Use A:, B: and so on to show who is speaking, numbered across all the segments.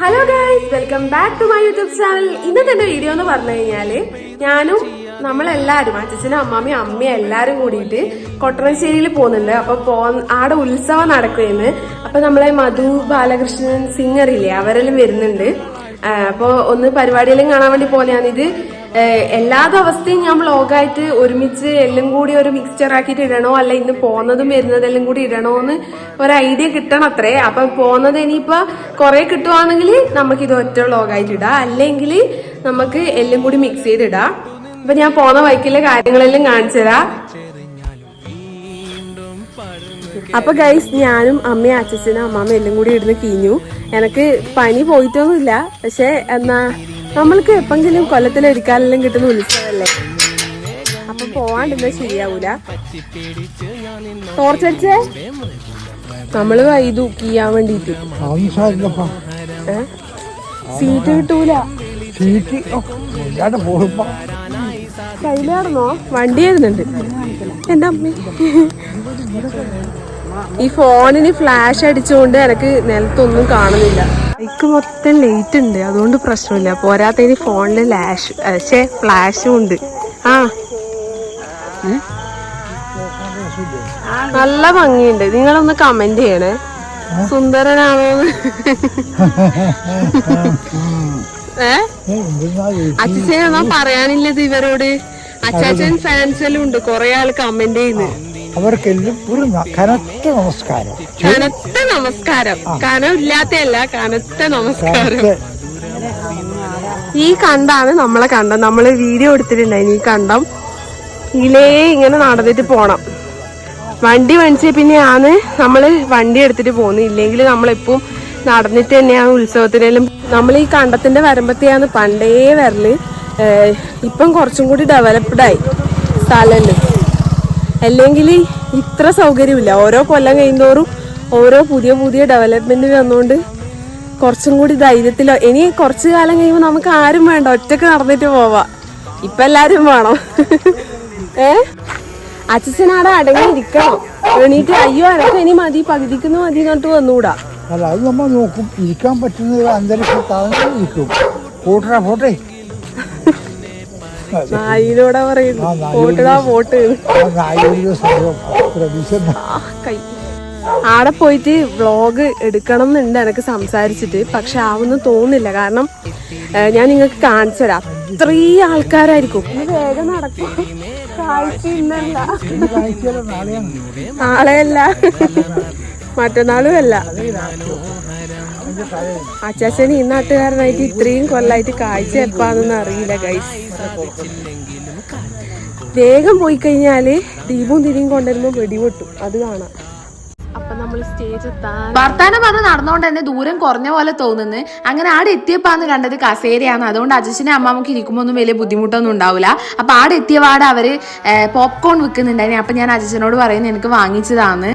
A: Hello guys, welcome back to my YouTube channel. ഇന്നത്തെ എന്റെ video എന്ന് പറഞ്ഞു കഴിഞ്ഞാല് ഞാനും നമ്മളെല്ലാരും അച്ഛനും അമ്മാമ്മയും അമ്മയും എല്ലാരും കൂടിയിട്ട് കൊട്ടറശ്ശേരിയിൽ പോകുന്നുണ്ട്. അപ്പൊ ആടെ ഉത്സവം നടക്കുകയെന്ന്. അപ്പൊ നമ്മളെ മധു ബാലകൃഷ്ണൻ സിംഗർ ഇല്ലേ, അവരെല്ലാം വരുന്നുണ്ട്. അപ്പൊ ഒന്ന് പരിപാടിയെല്ലാം കാണാൻ വേണ്ടി പോലെയാണ്. ഇത് എല്ലാ ദിവസത്തെയും ഞാൻ വ്ളോഗായിട്ട് ഒരുമിച്ച് എല്ലാം കൂടി ഒരു മിക്സ്ചർ ആക്കിയിട്ട് ഇടണോ, അല്ല ഇന്ന് പോകുന്നതും വരുന്നതെല്ലാം കൂടി ഇടണോ എന്ന് ഒരു ഐഡിയ കിട്ടണം അത്രേ. അപ്പൊ പോകുന്നത് ഇനിയിപ്പോ കുറെ കിട്ടുവാണെങ്കിൽ നമുക്ക് ഇത് ഒറ്റ വ്ളോഗായിട്ട് ഇടാം, അല്ലെങ്കിൽ നമുക്ക് എല്ലാം കൂടി മിക്സ് ചെയ്ത് ഇടാം. അപ്പൊ ഞാൻ പോകുന്ന വഴിക്കുള്ള കാര്യങ്ങളെല്ലാം കാണിച്ചു തരാം. അപ്പൊ ഗൈസ്, ഞാനും അമ്മയും അച്ഛനും അമ്മാമ്മ എല്ലാം കൂടി ഇടുന്ന് കിഞ്ഞു. എനിക്ക് പനി പോയിട്ടൊന്നുമില്ല, പക്ഷെ എന്നാ നമ്മൾക്ക് എപ്പെങ്കിലും കൊല്ലത്തിലൊരിക്കാലെല്ലാം കിട്ടുന്ന ഉത്സവമല്ലേ, അപ്പൊ പോവാണ്ടിരുന്ന ശരിയാവൂല. ടോർച്ചടിച്ചേ നമ്മള് വൈദു കീയാൻ വേണ്ടിട്ട് സീറ്റ് കിട്ടൂല. കയ്യിലായിരുന്നോ? വണ്ടി വരുന്നുണ്ട് എന്റെ അമ്മ. ഈ ഫോണിന് ഫ്ലാഷ് അടിച്ചുകൊണ്ട് എനിക്ക് നിലത്തൊന്നും കാണുന്നില്ല. എനിക്ക് മൊത്തം ലൈറ്റ് ഉണ്ട്, അതുകൊണ്ട് പ്രശ്നമില്ല. പോരാത്തതിന് ഫോണില് ഫ്ലാഷും ഉണ്ട്. നല്ല ഭംഗിയുണ്ട്. നിങ്ങളൊന്ന് കമന്റ് ചെയ്യണേ, സുന്ദരനാണോന്ന്. അച്ഛനൊന്നാ പറയാനില്ലത് ഇവരോട്. അച്ചാച്ചൻ ഫാൻസ് എല്ലാം ഉണ്ട്, കൊറേ ആള് കമന്റ് ചെയ്യുന്നു.
B: അവർക്കെല്ലാം ഒരു കനത്ത നമസ്കാരം.
A: കനത്ത നമസ്കാരം, കനമില്ലാത്തല്ല, കനത്ത നമസ്കാരം. ഈ കണ്ടാണ് നമ്മളെ കണ്ടം. നമ്മള് വീഡിയോ എടുത്തിട്ടുണ്ടായി. ഈ കണ്ടം ഇതിലേ ഇങ്ങനെ നടന്നിട്ട് പോണം. വണ്ടി മേടിച്ച പിന്നെയാണ് നമ്മള് വണ്ടി എടുത്തിട്ട് പോകുന്നത്. ഇല്ലെങ്കിൽ നമ്മളെപ്പം നടന്നിട്ട് തന്നെയാണ് ഉത്സവത്തിനെല്ലാം. നമ്മൾ ഈ കണ്ടത്തിന്റെ വരമ്പത്തെയാണ് പണ്ടേ വരല്. ഇപ്പം കുറച്ചും കൂടി ഡെവലപ്ഡായി സ്ഥലമല്ലേ, അല്ലെങ്കിൽ ഇത്ര സൗകര്യമില്ല. ഓരോ കൊല്ലം കഴിയുന്തോറും ഓരോ പുതിയ പുതിയ ഡെവലപ്മെന്റ് വന്നുകൊണ്ട് കുറച്ചും കൂടി ധൈര്യത്തിലോ. ഇനി കുറച്ചു കാലം കഴിയുമ്പോൾ നമുക്ക് ആരും വേണ്ട, ഒറ്റക്ക് നടന്നിട്ട് പോവാ. ഇപ്പൊ എല്ലാരും വേണം. അച്ഛനാടെ അടങ്ങിയിരിക്കണം. എണീറ്റ് അയ്യോ എനക്ക് ഇനി മതി, പകുതിക്കുന്നു മതി എന്നിട്ട് വന്നുകൂടാ.
B: അല്ല, അത് നമ്മൾ നോക്കും. ഇരിക്കാൻ പറ്റുന്ന അന്തരീക്ഷത്താണ് ഇരിക്കും. പോട്ടെ
A: നായിനോടാ പറയുന്നു, പോട്ടടാ പോട്ട്. ആടെ പോയിട്ട് വ്ളോഗ് എടുക്കണം എന്നുണ്ട് എനിക്ക് സംസാരിച്ചിട്ട്, പക്ഷെ ആവൊന്നും തോന്നുന്നില്ല. കാരണം ഞാൻ നിങ്ങൾക്ക് കാണിച്ചു തരാം, അത്രയും ആൾക്കാരായിരിക്കും. വേഗം നടക്കും. കാഴ്ച ഇന്നല്ല, നാളെയല്ല, മറ്റന്നാളും അല്ല. അച്ചാച്ചന് ഈ നാട്ടുകാരനായിട്ട് ഇത്രയും കൊല്ലായിട്ട് കാഴ്ച എപ്പാന്നൊന്നും അറിയില്ല ഗൈസ്. വേഗം പോയി കഴിഞ്ഞാല് ദീപവും തിരിയും കൊണ്ടുവരുമ്പോ വെടിപൊട്ടും, അത് കാണാം. അപ്പൊ നമ്മൾ സ്റ്റേജ്
C: വർത്താനം പറഞ്ഞ് നടന്നുകൊണ്ട് തന്നെ ദൂരം കുറഞ്ഞ പോലെ തോന്നുന്നു. അങ്ങനെ ആടെ എത്തിയപ്പാന്ന് കണ്ടത് കസേരയാണ്. അതുകൊണ്ട് അച്ഛനും അമ്മാമ്മക്ക് ഇരിക്കുമ്പോ ഒന്നും വലിയ ബുദ്ധിമുട്ടൊന്നും ഉണ്ടാവില്ല. അപ്പൊ ആടെ എത്തിയപാട് അവര് പോപ്കോൺ വിൽക്കുന്നുണ്ടായിരുന്നു. അപ്പൊ ഞാൻ അച്ഛനോട് പറയുന്നത് എനിക്ക് വാങ്ങിച്ചതാണ്.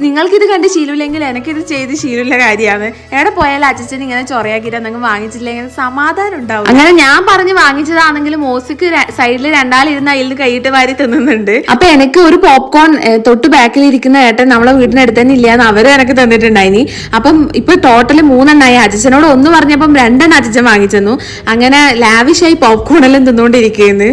C: നിങ്ങൾക്ക് ഇത് കണ്ട് ശീലമില്ലെങ്കിൽ എനിക്കിത് ചെയ്ത് ശീലമുള്ള കാര്യമാണ്. എവിടെ പോയാലും അച്ഛൻ ഇങ്ങനെ ചൊറയാക്കിയിട്ട് എന്തെങ്കിലും വാങ്ങിച്ചില്ലെങ്കിൽ സമാധാനം ഉണ്ടാവും. അങ്ങനെ ഞാൻ പറഞ്ഞ് വാങ്ങിച്ചതാണെങ്കിലും മോസിക്ക് സൈഡിൽ രണ്ടാളിരുന്ന് അതിൽ കൈയിട്ട് വാരി തിന്നുന്നുണ്ട്. അപ്പൊ എനിക്ക് ഒരു പോപ്കോൺ തൊട്ട് ബാക്കിൽ ഇരിക്കുന്ന ഏട്ടൻ നമ്മളെ വീടിനടുത്ത് തന്നെ ഇല്ലാന്ന് അവരും എനിക്ക് തന്നിട്ടുണ്ടായിനി. അപ്പം ഇപ്പൊ ടോട്ടൽ 3 അച്ഛനോട് 1 പറഞ്ഞപ്പം 2 അച്ഛൻ വാങ്ങിച്ചു. അങ്ങനെ ലാവിഷായി പോപ്കോൺ എല്ലാം തിന്നുകൊണ്ടിരിക്കുന്നു.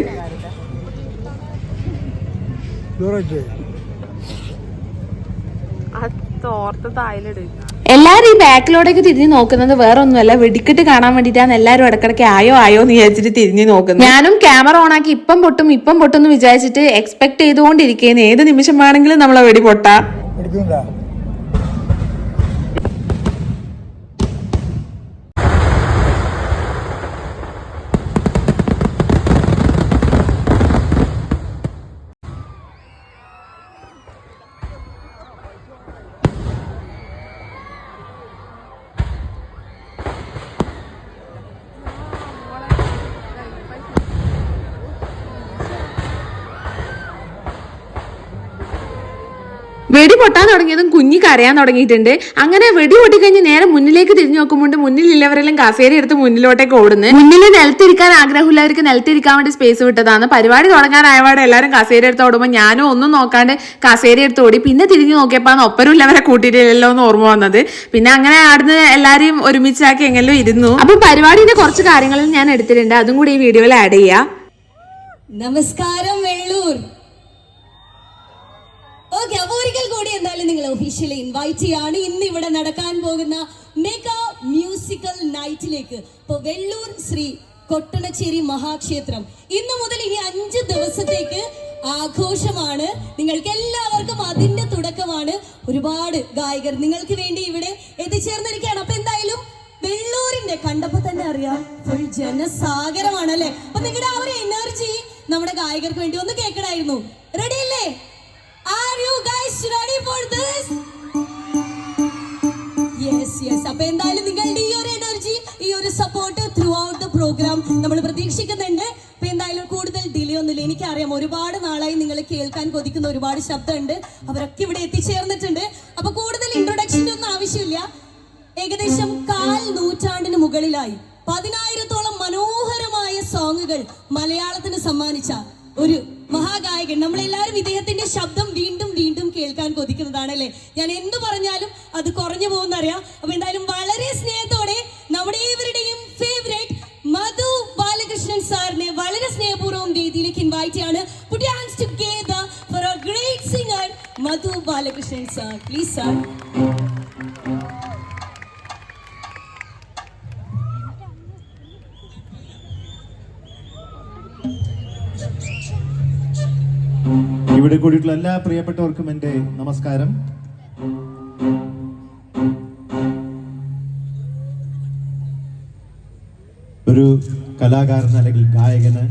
C: എല്ലാരും ഈ ബാക്കിലോടേക്ക് തിരിഞ്ഞു നോക്കുന്നത് വേറെ ഒന്നുമല്ല, വെടിക്കെട്ട് കാണാൻ വേണ്ടിയിട്ടാണ്. എല്ലാരും ഇടക്കിടക്ക് ആയോ എന്ന് വിചാരിച്ചിട്ട് തിരിഞ്ഞു നോക്കുന്നത്. ഞാനും ക്യാമറ ഓണാക്കി ഇപ്പം പൊട്ടും എന്ന് വിചാരിച്ചിട്ട് എക്സ്പെക്ട് ചെയ്തുകൊണ്ടിരിക്കുന്നു. ഏത് നിമിഷം വേണമെങ്കിലും നമ്മളെ വെടി പൊട്ടാ. വെടി പൊട്ടാൻ തുടങ്ങിയതും കുഞ്ഞി കരയാൻ തുടങ്ങിയിട്ടുണ്ട്. അങ്ങനെ വെടി പൊട്ടിക്കഴിഞ്ഞ് നേരെ മുന്നിലേക്ക് തിരിഞ്ഞു നോക്കുമ്പോൾ മുന്നിലുള്ളവരെല്ലാം കസേര എടുത്ത് മുന്നിലോട്ടേക്ക് ഓടുന്നു. മുന്നിൽ നിലത്തിരിക്കാൻ ആഗ്രഹമുള്ളവർക്ക് നിലത്തിരിക്കാൻ വേണ്ടി സ്പേസ് വിട്ടതാണ്. പരിപാടി തുടങ്ങാനായപാടെ എല്ലാവരും കസേര എടുത്ത് ഓടുമ്പോൾ ഞാനും ഒന്നും നോക്കാണ്ട് കസേര എടുത്ത് ഓടി. പിന്നെ തിരിഞ്ഞു നോക്കിയപ്പോൾ ഒപ്പരുള്ളവരെ കൂട്ടിയിട്ടില്ലല്ലോ എന്ന് ഓർമ്മ വന്നത്. പിന്നെ അങ്ങനെ ആടുന്ന് എല്ലാരെയും ഒരുമിച്ചാക്കി എങ്ങനെയോ ഇരുന്നു. അപ്പൊ പരിപാടിയുടെ കുറച്ച് കാര്യങ്ങളും ഞാൻ എടുത്തിട്ടുണ്ട്, അതും കൂടി ഈ വീഡിയോയിൽ ആഡ് ചെയ്യാം.
D: നമസ്കാരം വെള്ളൂർ. ഓക്കെ, അപ്പൊ ഒരിക്കൽ കൂടി എന്തായാലും നിങ്ങൾ ഒഫീഷ്യലി ഇൻവൈറ്റ് ചെയ്യാണ് ഇന്ന് ഇവിടെ നടക്കാൻ പോകുന്ന മെഗാ മ്യൂസിക്കൽ നൈറ്റിലേക്ക്. ഇപ്പൊ വെള്ളൂർ ശ്രീ കൊട്ടണച്ചേരി മഹാക്ഷേത്രം ഇന്നു മുതൽ ഇനി 5 ദിവസത്തേക്ക് ആഘോഷമാണ്. നിങ്ങൾക്ക് എല്ലാവർക്കും അതിന്റെ തുടക്കമാണ്. ഒരുപാട് ഗായകർ നിങ്ങൾക്ക് വേണ്ടി ഇവിടെ എത്തിച്ചേർന്നിരിക്കുകയാണ്. അപ്പൊ എന്തായാലും വെള്ളൂരിന്റെ കണ്ടപ്പോ തന്നെ അറിയാം ഫുൾ ജനസാഗരമാണ് അല്ലെ. അപ്പൊ നിങ്ങളുടെ ആ ഒരു എനർജി നമ്മുടെ ഗായകർക്ക് വേണ്ടി ഒന്ന് കേൾക്കണമായിരുന്നു. റെഡി അല്ലേ? Are you guys ready for this? Yes. അപ്പൊ എന്തായാലും നിങ്ങളുടെ ഈ ഒരു എനർജി, ഈ ഒരു support throughout the program നമ്മൾ പ്രതീക്ഷിക്കുന്നുണ്ട്. അപ്പൊ എന്തായാലും കൂടുതൽ ഡിലേ ഒന്നുമില്ല. എനിക്കറിയാം ഒരുപാട് നാളായി നിങ്ങൾ കേൾക്കാൻ കൊതിക്കുന്ന ഒരുപാട് ശബ്ദമുണ്ട്. അവരൊക്കെ ഇവിടെ എത്തിച്ചേർന്നിട്ടുണ്ട്. അപ്പൊ കൂടുതൽ ഇൻട്രൊഡക്ഷൻ്റെ ഒന്നും ആവശ്യമില്ല. ഏകദേശം 1/4 നൂറ്റാണ്ടിന് മുകളിലായി 10,000-ഓളം മനോഹരമായ സോങ്ങുകൾ മലയാളത്തിന് സമ്മാനിച്ച ഒരു മഹാഗായകൻ. നമ്മളെല്ലാവരും ഇദ്ദേഹത്തിന്റെ ശബ്ദം വീണ്ടും വീണ്ടും കേൾക്കാൻ കൊതിക്കുന്നതാണ് അല്ലെ. ഞാൻ എന്തു പറഞ്ഞാലും അത് കുറഞ്ഞു പോകുന്നറിയാം. അപ്പൊ എന്തായാലും വളരെ സ്നേഹത്തോടെ നമ്മുടെ ഏവരുടെയും ഫേവറേറ്റ് മധു ബാലകൃഷ്ണൻ സാറിനെ വളരെ സ്നേഹപൂർവ്വം വേദിയിലേക്ക് ഇൻവൈറ്റ് ചെയ്യാണ്. Put your hands together for a great singer Madhu Balakrishnan sir. Please sir.
E: ഇവിടെ കൂടിയിട്ടുള്ള എല്ലാ പ്രിയപ്പെട്ടവർക്കും എൻ്റെ നമസ്കാരം. ഒരു കലാകാരൻ അല്ലെങ്കിൽ ഗായകന്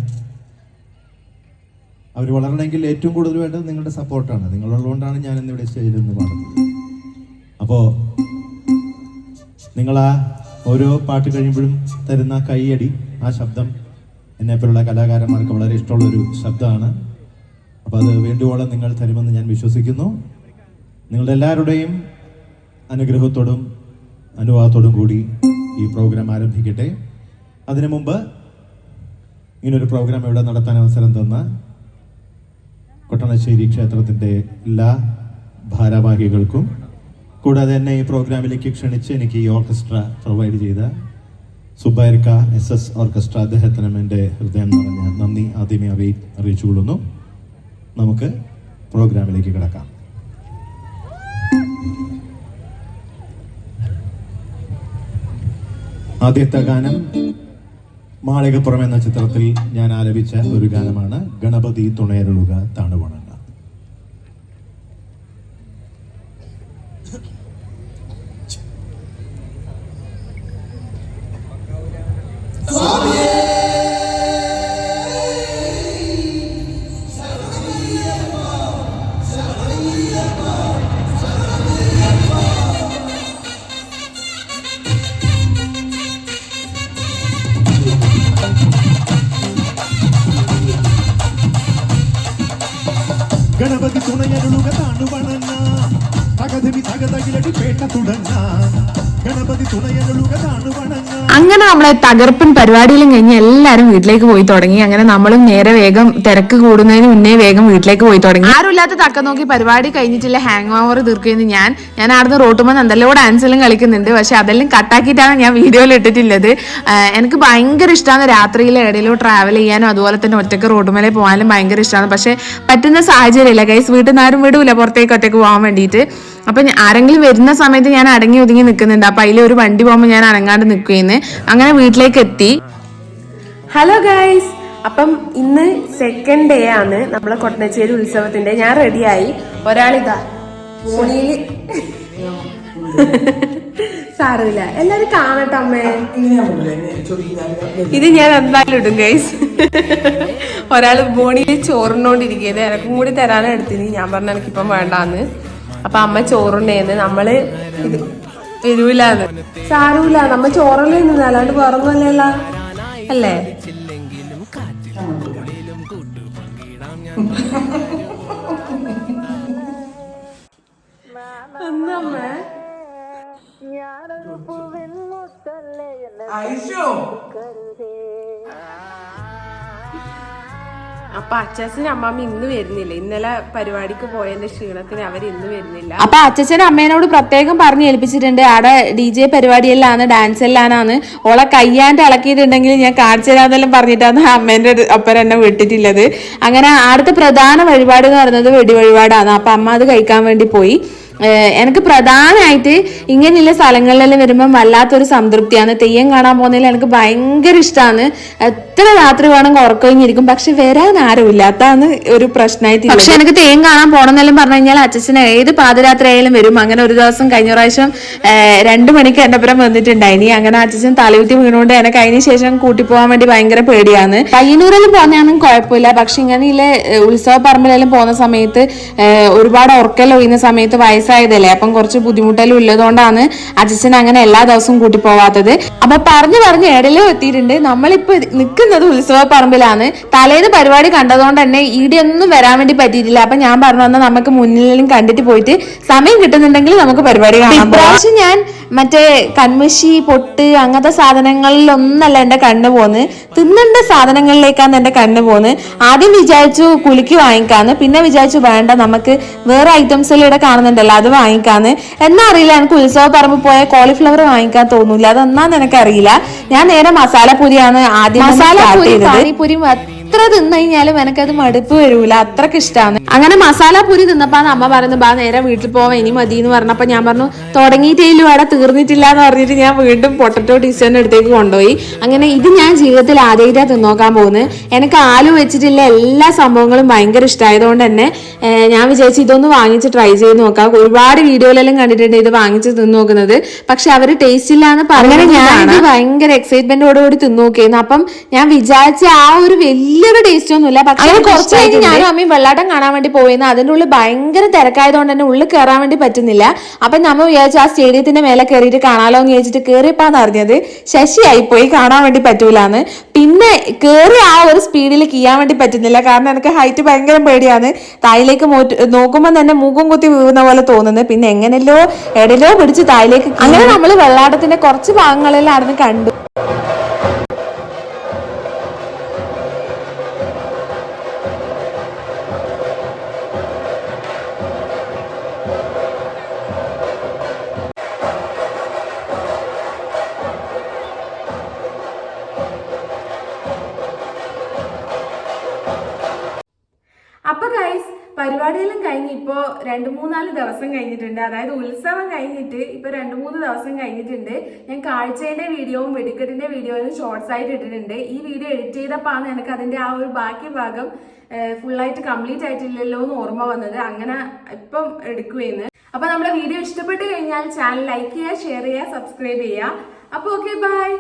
E: അവർ വളരണമെങ്കിൽ ഏറ്റവും കൂടുതൽ വേണ്ടത് നിങ്ങളുടെ സപ്പോർട്ടാണ്. നിങ്ങളുള്ളതുകൊണ്ടാണ് ഞാൻ ഇന്നിവിടെ സ്റ്റേജിൽ നിന്ന് പാടുന്നത്. അപ്പോൾ നിങ്ങൾ ആ ഓരോ പാട്ട് കഴിയുമ്പോഴും തരുന്ന കൈയടി, ആ ശബ്ദം എന്നെപ്പോലുള്ള കലാകാരന്മാർക്ക് വളരെ ഇഷ്ടമുള്ളൊരു ശബ്ദമാണ്. അപ്പോൾ അത് വേണ്ടുവോളം നിങ്ങൾ തരുമെന്ന് ഞാൻ വിശ്വസിക്കുന്നു. നിങ്ങളുടെ എല്ലാവരുടെയും അനുഗ്രഹത്തോടും അനുവാദത്തോടും കൂടി ഈ പ്രോഗ്രാം ആരംഭിക്കട്ടെ. അതിനു മുമ്പ് ഇങ്ങനൊരു പ്രോഗ്രാം ഇവിടെ നടത്താൻ അവസരം തന്ന കൊട്ടണശ്ശേരി ക്ഷേത്രത്തിൻ്റെ എല്ലാ ഭാരവാഹികൾക്കും, കൂടാതെ എന്നെ ഈ പ്രോഗ്രാമിലേക്ക് ക്ഷണിച്ച് എനിക്ക് ഈ ഓർക്കസ്ട്ര പ്രൊവൈഡ് ചെയ്ത സുബൈർക്ക SS ഓർക്കസ്ട്ര, അദ്ദേഹത്തിനും എൻ്റെ ഹൃദയം നിറഞ്ഞ നന്ദി ആദ്യമേ അറിയിച്ചുകൊള്ളുന്നു. നമുക്ക് പ്രോഗ്രാമിലേക്ക് കിടക്കാം. ആദ്യത്തെ ഗാനം മാളികപ്പുറം എന്ന ചിത്രത്തിൽ ഞാൻ ആലപിച്ച ഒരു ഗാനമാണ് ഗണപതി തുണയരുളുക താണുവണങ്ങ. ഗണപതി തുണയരുളുക താണുവണങ്ങ തകതിമി തകതകിലടി പേട്ട തുടങ്ങ ഗണപതി തുണയരുളുക താണുവണങ്ങ.
C: അങ്ങനെ നമ്മളെ തകർപ്പൻ പരിപാടിയിലും കഴിഞ്ഞ് എല്ലാവരും വീട്ടിലേക്ക് പോയി തുടങ്ങി. അങ്ങനെ നമ്മളും നേരെ വേഗം തിരക്ക് കൂടുന്നതിന് മുന്നേ വേഗം വീട്ടിലേക്ക് പോയി തുടങ്ങി. ആരുമില്ലാത്ത തക്കം നോക്കി പരിപാടി കഴിഞ്ഞിട്ടില്ല ഹാങ് ഓവർ തീർക്കുന്നു. ഞാൻ അവിടുന്ന് റോട്ടുമ്പോൾ എന്തെല്ലാം ഡാൻസെല്ലാം കളിക്കുന്നുണ്ട്. പക്ഷെ അതെല്ലാം കട്ടാക്കിയിട്ടാണ് ഞാൻ വീഡിയോയിൽ ഇട്ടിട്ടുള്ളത്. എനിക്ക് ഭയങ്കര ഇഷ്ടമാണ് രാത്രിയിൽ എവിടെയെങ്കിലും ട്രാവൽ ചെയ്യാനും അതുപോലെ തന്നെ ഒറ്റയ്ക്ക് റോട്ടുമേലെ പോകാനും ഭയങ്കര ഇഷ്ടമാണ്. പക്ഷെ പറ്റുന്ന സാഹചര്യമില്ല ഗൈസ്. വീട്ടിൽ നിന്ന് ആരും വിടൂല പുറത്തേക്ക് ഒറ്റയ്ക്ക് പോകാൻ വേണ്ടിയിട്ട്. അപ്പൊ ആരെങ്കിലും വരുന്ന സമയത്ത് ഞാൻ അടങ്ങി ഒതുങ്ങി നിൽക്കുന്നുണ്ട്. അപ്പൊ അതിൽ ഒരു വണ്ടി പോകുമ്പോൾ ഞാൻ അനങ്ങാണ്ട് നിൽക്കുകയെന്ന്. അങ്ങനെ വീട്ടിലേക്ക് എത്തി.
A: ഹലോ ഗൈസ്, അപ്പം ഇന്ന് 2nd ഡേ ആണ് നമ്മളെ കൊട്ടണശ്ശേരി ഉത്സവത്തിന്റെ. ഞാൻ റെഡിയായി. ഒരാളിതാ ഫോണില് സാറില്ല, എല്ലാരും കാണട്ടെ അമ്മേ. ഇത് ഞാൻ എന്തായാലും ഇടും ഗൈസ്. ഒരാള് ബോണിയിൽ ചോറിനോണ്ടിരിക്കുന്നത് എനക്കും കൂടി തരാനാണ് എടുത്തിന്. ഞാൻ പറഞ്ഞ എനിക്കിപ്പം വേണ്ടാന്ന്. അപ്പൊ അമ്മ ചോറുണ്ടേന്ന്. നമ്മള് ഇത് വരൂലാന്ന്. സാരൂല, നമ്മ ചോറല്ലേ നിന്ന്, അല്ലാണ്ട് വേറൊന്നുമല്ല അല്ലേ. അപ്പൊ അച്ചാച്ചനും അമ്മാമ്മ ഇന്ന് വരുന്നില്ല. ഇന്നലെ പരിപാടിക്ക് പോയതിന്റെ ക്ഷീണത്തിന് അവർ ഇന്ന് വരുന്നില്ല.
C: അപ്പൊ അച്ഛൻ അമ്മേനോട് പ്രത്യേകം പറഞ്ഞു ഏൽപ്പിച്ചിട്ടുണ്ട്, അവിടെ DJ പരിപാടിയെല്ലാന്ന്, ഡാൻസ് എല്ലാന്നാണ്, ഓളെ കയ്യാണ്ട് ഇളക്കിയിട്ടുണ്ടെങ്കിൽ ഞാൻ കാണിച്ചു തരാന്നെല്ലാം പറഞ്ഞിട്ടാണ് അമ്മേന്റെ ഒപ്പം എന്നെ വിട്ടിട്ടുള്ളത്. അങ്ങനെ അടുത്ത പ്രധാന വഴിപാട് എന്ന് പറയുന്നത് വെടി വഴിപാടാണ്. അപ്പൊ അമ്മ അത് കഴിക്കാൻ വേണ്ടി പോയി. എനിക്ക് പ്രധാനമായിട്ട് ഇങ്ങനെയുള്ള സ്ഥലങ്ങളിലെല്ലാം വരുമ്പം വല്ലാത്തൊരു സംതൃപ്തിയാണ്. തെയ്യം കാണാൻ പോകുന്നതിൽ എനിക്ക് ഭയങ്കര ഇഷ്ടമാണ്. എത്ര രാത്രി വേണമെങ്കിൽ ഉറക്കഴിഞ്ഞിരിക്കും, പക്ഷെ വരാൻ ആരുമില്ല, അതാണ് ഒരു പ്രശ്നമായിട്ട്. പക്ഷെ എനിക്ക് തെയ്യം കാണാൻ പോകണമെന്നെല്ലാം പറഞ്ഞു കഴിഞ്ഞാൽ അച്ഛന് ഏത് പാതിരാത്രി ആയാലും വരും. അങ്ങനെ ഒരു ദിവസം കഴിഞ്ഞ പ്രാവശ്യം 2 മണിക്ക് എൻ്റെ ഒപ്പം വന്നിട്ടുണ്ടായിനി. അങ്ങനെ അച്ഛൻ തലയുത്തി വീണുകൊണ്ട് എനിക്ക് അതിന് ശേഷം കൂട്ടിപ്പോകാൻ വേണ്ടി ഭയങ്കര പേടിയാണ്. പയ്യന്നൂരെല്ലാം പോകുന്നതാണെങ്കിൽ കുഴപ്പമില്ല, പക്ഷെ ഇങ്ങനെയുള്ള ഉത്സവ പറമ്പിലെല്ലാം പോകുന്ന സമയത്ത് ഒരുപാട് ഉറക്കെല്ലാം ഒഴിയുന്ന സമയത്ത് വയസ്സായതല്ലേ, അപ്പം കുറച്ച് ബുദ്ധിമുട്ടെല്ലാം ഉള്ളതുകൊണ്ടാണ് അച്ഛൻ അങ്ങനെ എല്ലാ ദിവസവും കൂട്ടി പോവാത്തത്. അപ്പൊ പറഞ്ഞ് ഇടയിലും എത്തിയിട്ടുണ്ട്. നമ്മളിപ്പോ നിൽക്കുന്നത് ഉത്സവ പറമ്പിലാണ്. തലേന്ന് പരിപാടി കണ്ടതുകൊണ്ട് തന്നെ ഈടെയൊന്നും വരാൻ വേണ്ടി പറ്റിയിട്ടില്ല. അപ്പൊ ഞാൻ പറഞ്ഞു വന്നാൽ നമുക്ക് മുന്നിലും കണ്ടിട്ട് പോയിട്ട് സമയം കിട്ടുന്നുണ്ടെങ്കിൽ നമുക്ക് പരിപാടി കാണാം. ഇപ്രാവശ്യം ഞാൻ മറ്റേ കൺമഷി, പൊട്ട് അങ്ങനത്തെ സാധനങ്ങളിലൊന്നല്ല എന്റെ കണ്ണ് പോന്ന്, തിന്നേണ്ട സാധനങ്ങളിലേക്കാണ് എന്റെ കണ്ണ് പോന്ന്. ആദ്യം വിചാരിച്ചു കുലുക്കി വാങ്ങിക്കാന്ന്, പിന്നെ വിചാരിച്ചു വേണ്ട, നമുക്ക് വേറെ ഐറ്റംസ് എല്ലാം ഇവിടെ കാണുന്നുണ്ടല്ലോ അത് വാങ്ങിക്കാന്ന്. എന്നാ അറിയില്ല, എനിക്ക് ഉത്സവ പറമ്പ് പോയ കോളിഫ്ലവർ വാങ്ങിക്കാൻ തോന്നൂല, അതൊന്നാന്ന് എനിക്കറിയില്ല. ഞാൻ നേരെ മസാലപ്പൂരിയാണ് ആദ്യം പാനിപ്പൂരിയും എത്ര തിന്നു കഴിഞ്ഞാലും എനിക്കത് മടുപ്പ് വരൂല, അത്രക്ക് ഇഷ്ടമാണ്. അങ്ങനെ മസാലപ്പൂരി തിന്നപ്പോ അമ്മ പറഞ്ഞു ബാ നേരെ വീട്ടിൽ പോവാൻ, ഇനി മതി എന്ന് പറഞ്ഞപ്പോ ഞാൻ പറഞ്ഞു തുടങ്ങിയിട്ടേലും അവിടെ തീർന്നിട്ടില്ല എന്ന് പറഞ്ഞിട്ട് ഞാൻ വീണ്ടും പൊട്ടറ്റോ ടീച്ചറിന്റെ അടുത്തേക്ക് കൊണ്ടുപോയി. അങ്ങനെ ഇത് ഞാൻ ജീവിതത്തിൽ ആദ്യമായിട്ടാണ് തിന്നോക്കാൻ പോകുന്നത്. എനിക്ക് ആലു വെച്ചിട്ടുള്ള എല്ലാ സംഭവങ്ങളും ഭയങ്കര ഇഷ്ടമായതുകൊണ്ട് തന്നെ ഞാൻ വിചാരിച്ചു ഇതൊന്ന് വാങ്ങിച്ച് ട്രൈ ചെയ്ത് നോക്കാം. ഒരുപാട് വീഡിയോയിലെല്ലാം കണ്ടിട്ടുണ്ട് ഇത് വാങ്ങിച്ച് തിന്നു നോക്കുന്നത്, പക്ഷെ അവര് ടേസ്റ്റ് ഇല്ല എന്ന് പറഞ്ഞാൽ ഞാൻ ഭയങ്കര എക്സൈറ്റ്മെന്റോടുകൂടി തിന്നു നോക്കിയിരുന്നു. അപ്പം ഞാൻ വിചാരിച്ച ആ ഒരു വലിയൊരു ടേസ്റ്റ് ഒന്നുമില്ല. പക്ഷെ കുറച്ച് കഴിഞ്ഞ് ഞാനും അമ്മയും വെള്ളാട്ടം കാണാൻ വേണ്ടി പോയിരുന്നു. അതിന്റെ ഉള്ളിൽ ഭയങ്കര തിരക്കായതുകൊണ്ട് തന്നെ ഉള്ളിൽ കയറാൻ വേണ്ടി പറ്റുന്നില്ല. അപ്പൊ നമ്മൾ വിചാരിച്ചു ആ സ്റ്റേഡിയത്തിന്റെ മേലെ കയറിയിട്ട് കാണാലോ എന്ന് ചോദിച്ചിട്ട് കയറിയപ്പാന്ന് അറിഞ്ഞത് ശശിയായി പോയി, കാണാൻ വേണ്ടി പറ്റൂലാന്ന്. പിന്നെ കയറി ആ ഒരു സ്പീഡിൽ കീയാൻ വേണ്ടി പറ്റുന്നില്ല, കാരണം എനിക്ക് ഹൈറ്റ് ഭയങ്കര പേടിയാണ്. തായിലേക്ക് നോക്കുമ്പോൾ തന്നെ മൂക്കും കുത്തി വീഴുന്ന പോലെ തോന്നുന്നത്. പിന്നെ എങ്ങനെയല്ലോ ഇടയിലോ പിടിച്ച് തായിലേക്ക്, അങ്ങനെ നമ്മൾ വെള്ളാട്ടത്തിന്റെ കുറച്ച് ഭാഗങ്ങളെല്ലാം അവിടെ കണ്ടു.
A: അപ്പൊ ഗൈസ് പരിപാടിയെല്ലാം കഴിഞ്ഞ് ഇപ്പോ 2-3-4 ദിവസം കഴിഞ്ഞിട്ടുണ്ട്. അതായത് ഉത്സവം കഴിഞ്ഞിട്ട് ഇപ്പൊ 2-3 ദിവസം കഴിഞ്ഞിട്ടുണ്ട്. ഞാൻ കാഴ്ചയുടെ വീഡിയോവും വെടിക്കെട്ടിന്റെ വീഡിയോയും ഷോർട്സ് ആയിട്ട് ഇട്ടിട്ടുണ്ട്. ഈ വീഡിയോ എഡിറ്റ് ചെയ്തപ്പോഴാണ് എനിക്ക് അതിന്റെ ആ ഒരു ബാക്കി ഭാഗം ഫുള്ളായിട്ട് കംപ്ലീറ്റ് ആയിട്ടില്ലല്ലോ എന്ന് ഓർമ്മ വന്നത്. അങ്ങനെ ഇപ്പം എടുക്കുകയെന്ന്. അപ്പൊ നമ്മുടെ വീഡിയോ ഇഷ്ടപ്പെട്ട് കഴിഞ്ഞാൽ ചാനൽ ലൈക്ക് ചെയ്യുക, ഷെയർ ചെയ്യുക, സബ്സ്ക്രൈബ് ചെയ്യുക. അപ്പൊ ഓക്കെ, ബൈ.